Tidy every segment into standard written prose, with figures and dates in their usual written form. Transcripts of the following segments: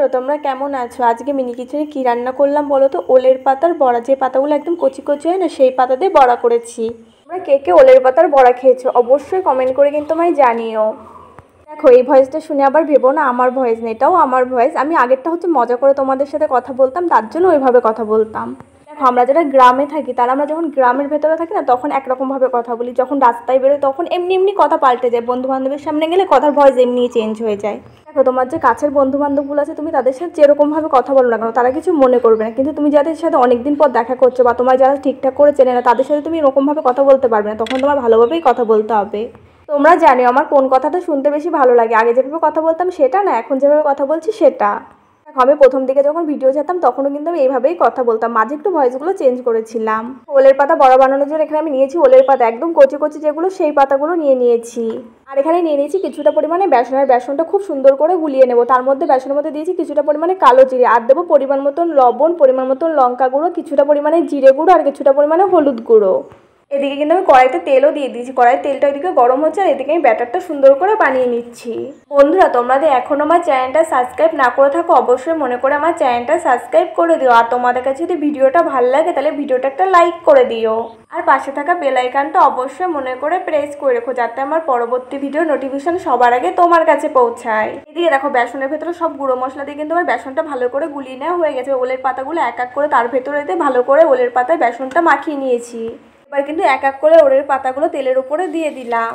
বন্ধুরা তোমরা কেমন আছো? আজকে মিনি কিচেনে কি রান্না করলাম বলো তো? ওলের পাতার বড়া, যে পাতাগুলো একদম কচি কচি হয় না, সেই পাতা দিয়ে বড়া করেছি। তোমরা কে কে ওলের পাতার বড়া খেয়েছো অবশ্যই কমেন্ট করে কিন্তু আমায় জানিও। দেখো, এই ভয়েসটা শুনে আবার ভেবো না আমার ভয়েস না, এটাও আমার ভয়েস। আমি আগেরটা হচ্ছে মজা করে তোমাদের সাথে কথা বলতাম, তার জন্য ওইভাবে কথা বলতাম। দেখো, আমরা যারা গ্রামে থাকি তারা আমরা যখন গ্রামের ভেতরে থাকি না, তখন একরকমভাবে কথা বলি। যখন রাস্তায় বেরোই তখন এমনি এমনি কথা পাল্টে যায়। বন্ধু বান্ধবের সামনে গেলে কথার ভয়েস এমনিই চেঞ্জ হয়ে যায়। দেখো, তোমার যে কাছের বন্ধু বান্ধবগুলো আছে, তুমি তাদের সাথে যেরকমভাবে কথা বলো না কেন, তারা কিছু মনে করবে না। কিন্তু তুমি যাদের সাথে অনেকদিন পর দেখা করছো বা তোমার যারা ঠিকঠাক করে চেনে না, তাদের সাথে তুমি এরকমভাবে কথা বলতে পারবে না। তখন তোমার ভালোভাবেই কথা বলতে হবে। তোমরা জানো আমার কোন কথাটা শুনতে বেশি ভালো লাগে। আগে যেভাবে কথা বলতাম সেটা না, এখন যেভাবে কথা বলছি সেটা। দেখো, আমি প্রথম দিকে যখন ভিডিও ছাড়তাম তখনও কিন্তু আমি এইভাবেই কথা বলতাম, মাঝে একটু ভয়েসগুলো চেঞ্জ করেছিলাম। ওলের পাতা বড়া বানানোর জন্য এখানে আমি নিয়েছি ওলের পাতা, একদম কচি কচি যেগুলো, সেই পাতাগুলো নিয়েছি। আর এখানে নিয়ে নিয়েছি কিছুটা পরিমাণে বেসন। আর বেসনটা খুব সুন্দর করে গুলিয়ে নেবো। তার মধ্যে বেসনের মধ্যে দিয়েছি কিছুটা পরিমাণে কালো জিরে, আর দেবো পরিমাণ মতন লবণ, পরিমাণ মতন লঙ্কা গুঁড়ো, কিছুটা পরিমাণে জিরে গুঁড়ো, আর কিছুটা পরিমাণে হলুদ গুঁড়ো। এদিকে কিন্তু আমি কড়াইতে তেলও দিয়ে দিয়েছি। কড়াইয়ের তেলটা এদিকে গরম হচ্ছে, আর এদিকে আমি ব্যাটারটা সুন্দর করে বানিয়ে নিচ্ছি। বন্ধুরা, তোমরা যদি এখনও আমার চ্যানেলটা সাবস্ক্রাইব না করে থাকো, অবশ্যই মনে করে আমার চ্যানেলটা সাবস্ক্রাইব করে দিও। আর তোমাদের কাছে যদি ভিডিওটা ভালো লাগে তাহলে ভিডিওটা একটা লাইক করে দিও। আর পাশে থাকা বেল আইকনটা অবশ্যই মনে করে প্রেস করে রেখো, যাতে আমার পরবর্তী ভিডিও নোটিফিকেশন সবার আগে তোমার কাছে পৌঁছায়। এদিকে দেখো, বেসনের ভেতরে সব গুঁড়ো মশলা দিয়ে কিন্তু আমার বেসনটা ভালো করে গুলিয়ে নেওয়া হয়ে গেছে। ওলের পাতাগুলো এক এক করে তার ভেতরে দিয়ে ভালো করে ওলের পাতায় বেসনটা মাখিয়ে নিয়েছি। এবার কিন্তু এক এক করে ওলের পাতাগুলো তেলের উপরে দিয়ে দিলাম।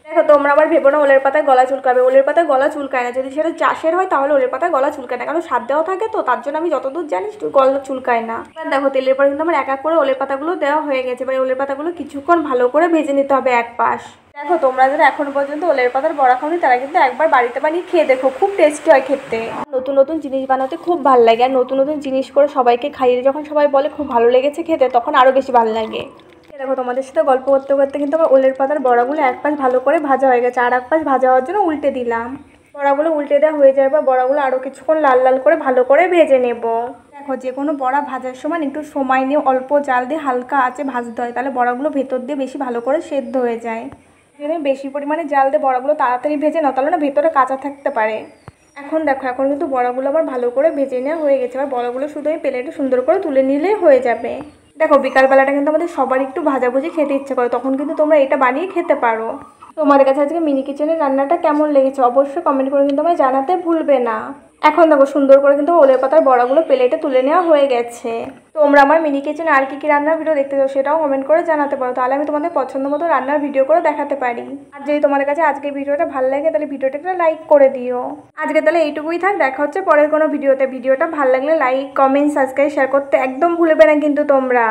দেখো, তোমরা আবার ভেবো না ওলের পাতায় গলা চুলকাবে। ওলের পাতায় গলা চুলকায় না। যদি সেটা চাষের হয় তাহলে ওলের পাতায় গলা চুলকায় না, কারণ স্বাদ দেওয়া থাকে তো, তার জন্য আমি যতদূর জানি গলা চুলকায় না। এবার দেখো, তেলের পরে কিন্তু আমার এক এক করে ওলের পাতাগুলো দেওয়া হয়ে গেছে। এবার ওলের পাতাগুলো কিছুক্ষণ ভালো করে ভেজে নিতে হবে এক পাশ। দেখো, তোমরা যারা এখনো পর্যন্ত ওলের পাতার বড়া খাওনি তারা কিন্তু একবার বাড়িতে বানিয়ে খেয়ে দেখো, খুব টেস্টি হয় খেতে। নতুন নতুন জিনিস বানাতে খুব ভালো লাগে, আর নতুন নতুন জিনিস করে সবাইকে খাইয়ে যখন সবাই বলে খুব ভালো লেগেছে খেতে, তখন আরও বেশি ভালো লাগে। দেখো, তোমাদের সাথে গল্প করতে করতে কিন্তু আমার ওলের পাতার বড়াগুলো এক পাশ ভালো করে ভাজা হয়ে গেছে, আর এক পাশ ভাজা হওয়ার জন্য উল্টে দিলাম। বড়াগুলো উল্টে দেওয়া হয়ে যাবে বা বড়াগুলো আরও কিছুক্ষণ লাল লাল করে ভালো করে ভেজে নেব। দেখো, যে কোনো বড়া ভাজার সময় একটু সময় নিয়ে অল্প জাল দিয়ে হালকা আঁচে ভাজতে হয়, তাহলে বড়াগুলো ভেতর দিয়ে বেশি ভালো করে সেদ্ধ হয়ে যায়। যদি বেশি পরিমাণে জাল দিয়ে বড়াগুলো তাড়াতাড়ি ভেজে নাও, তাহলে না ভেতরে কাঁচা থাকতে পারে। এখন দেখো, এখন কিন্তু বড়াগুলো আবার ভালো করে ভেজে নেওয়া হয়ে গেছে। এবার বড়াগুলো শুধু আমি প্লেটে সুন্দর করে তুলে নিলেই হয়ে যাবে। দেখো, বিকালবেলাটা কিন্তু আমাদের সবারই একটু ভাজাভুজি খেতে ইচ্ছে করে, তখন কিন্তু তোমরা এটা বানিয়ে খেতে পারো। তোমাদের কাছে আজকে মিনি কিচেনের রান্নাটা কেমন লেগেছে অবশ্যই কমেন্ট করে কিন্তু আমায় জানাতে ভুলবে না। এখন দেখো, সুন্দর করে কিন্তু ওলের পাতার বড়াগুলো প্লেটে তুলে নেওয়া হয়ে গেছে। তোমরা আমার মিনি কিচেনে আর কি রান্নার ভিডিও দেখতে চাও সেটাও কমেন্ট করে জানাতে পারো, তাহলে আমি তোমাদের পছন্দ মতো রান্নার ভিডিও করে দেখাতে পারি। আর যদি তোমাদের কাছে আজকের ভিডিওটা ভালো লাগে তাহলে ভিডিওটা একটা লাইক করে দিও। আজকে তাহলে এইটুকুই থাক, দেখা হচ্ছে পরের কোনো ভিডিওতে। ভিডিওটা ভালো লাগলে লাইক, কমেন্ট, সাবস্ক্রাইব, শেয়ার করতে একদম ভুলবে না কিন্তু তোমরা।